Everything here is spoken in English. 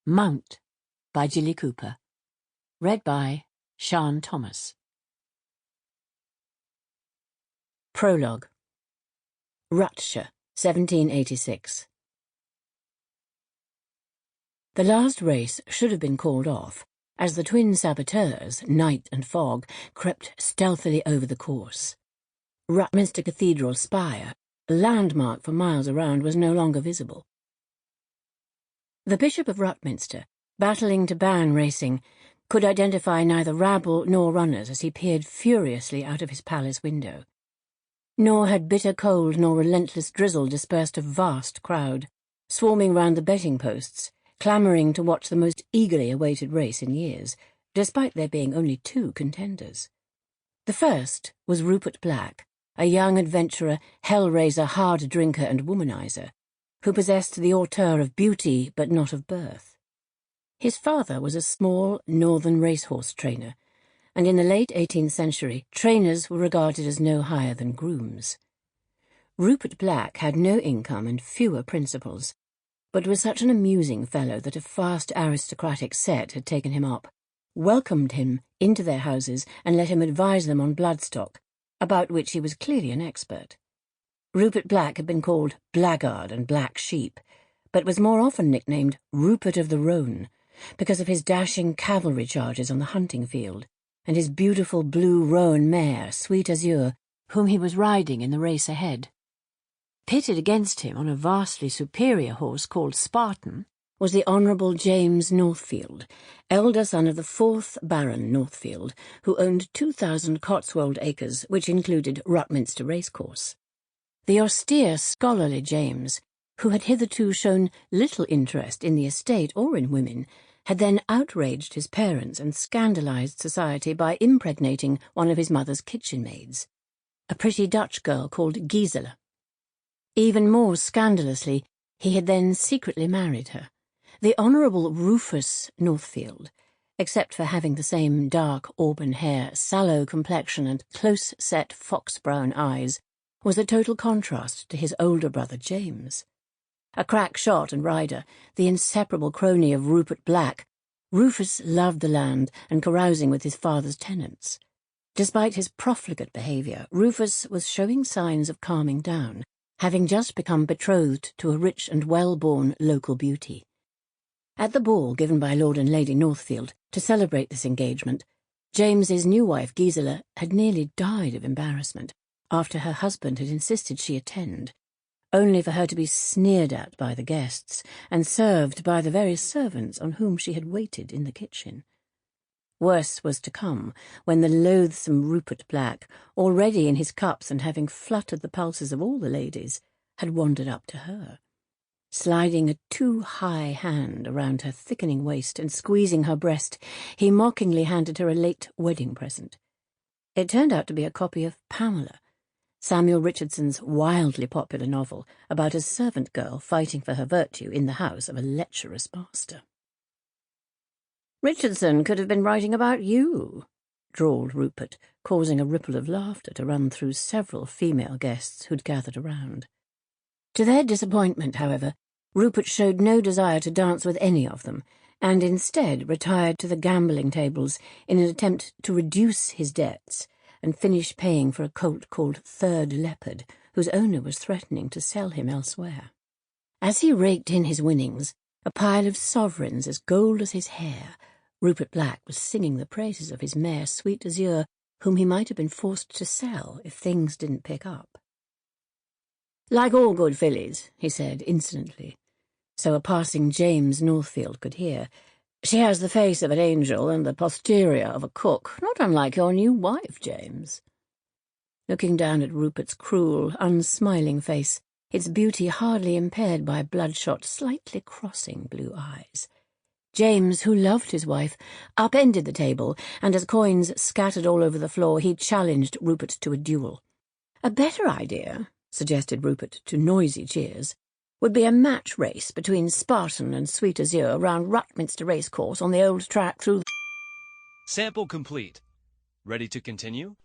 Mount by Jilly Cooper. Read by Sian Thomas. Prologue. Rutshire, 1786. The last race should have been called off, as the twin saboteurs, night and fog, crept stealthily over the course. Rutminster Cathedral spire, a landmark for miles around, was no longer visible. The Bishop of Rutminster, battling to ban racing, could identify neither rabble nor runners as he peered furiously out of his palace window. Nor had bitter cold nor relentless drizzle dispersed a vast crowd, swarming round the betting posts, clamouring to watch the most eagerly awaited race in years, despite there being only two contenders. The first was Rupert Black, a young adventurer, hell-raiser, hard drinker and womanizer, who possessed the hauteur of beauty but not of birth. His father was a small northern racehorse trainer, and in the late 18th century trainers were regarded as no higher than grooms. Rupert Black had no income and fewer principles, but was such an amusing fellow that a fast aristocratic set had taken him up, welcomed him into their houses and let him advise them on bloodstock, about which he was clearly an expert. Rupert Black had been called Blackguard and Black Sheep, but was more often nicknamed Rupert of the Rhone, because of his dashing cavalry charges on the hunting field, and his beautiful blue roan mare, Sweet Azure, whom he was riding in the race ahead. Pitted against him on a vastly superior horse called Spartan was the Honourable James Northfield, elder son of the 4th Baron Northfield, who owned 2,000 Cotswold acres, which included Rutminster Racecourse. The austere, scholarly James, who had hitherto shown little interest in the estate or in women, had then outraged his parents and scandalised society by impregnating one of his mother's kitchen maids, a pretty Dutch girl called Gisela. Even more scandalously, he had then secretly married her. The Honourable Rufus Northfield, except for having the same dark auburn hair, sallow complexion and close-set fox-brown eyes, was a total contrast to his older brother James. A crack shot and rider, the inseparable crony of Rupert Black, Rufus loved the land and carousing with his father's tenants. Despite his profligate behaviour, Rufus was showing signs of calming down, having just become betrothed to a rich and well-born local beauty. At the ball given by Lord and Lady Northfield to celebrate this engagement, James's new wife Gisela had nearly died of embarrassment after her husband had insisted she attend, only for her to be sneered at by the guests and served by the very servants on whom she had waited in the kitchen. Worse was to come when the loathsome Rupert Black, already in his cups and having fluttered the pulses of all the ladies, had wandered up to her. Sliding a too-high hand around her thickening waist and squeezing her breast, he mockingly handed her a late wedding present. It turned out to be a copy of Pamela, Samuel Richardson's wildly popular novel about a servant girl fighting for her virtue in the house of a lecherous master. "Richardson could have been writing about you," drawled Rupert, causing a ripple of laughter to run through several female guests who'd gathered around. To their disappointment, however, Rupert showed no desire to dance with any of them, and instead retired to the gambling tables in an attempt to reduce his debts and finish paying for a colt called Third Leopard, whose owner was threatening to sell him elsewhere. As he raked in his winnings, a pile of sovereigns as gold as his hair, Rupert Black was singing the praises of his mare Sweet Azure, whom he might have been forced to sell if things didn't pick up. "Like all good fillies," he said insolently, so a passing James Northfield could hear. "She has the face of an angel and the posterior of a cook, not unlike your new wife, James." Looking down at Rupert's cruel, unsmiling face, its beauty hardly impaired by bloodshot, slightly crossing blue eyes, James, who loved his wife, upended the table, and as coins scattered all over the floor, he challenged Rupert to a duel. "A better idea," suggested Rupert to noisy cheers, "would be a match race between Spartan and Sweet Azure round Rutminster Racecourse on the old track through—" Sample complete. Ready to continue?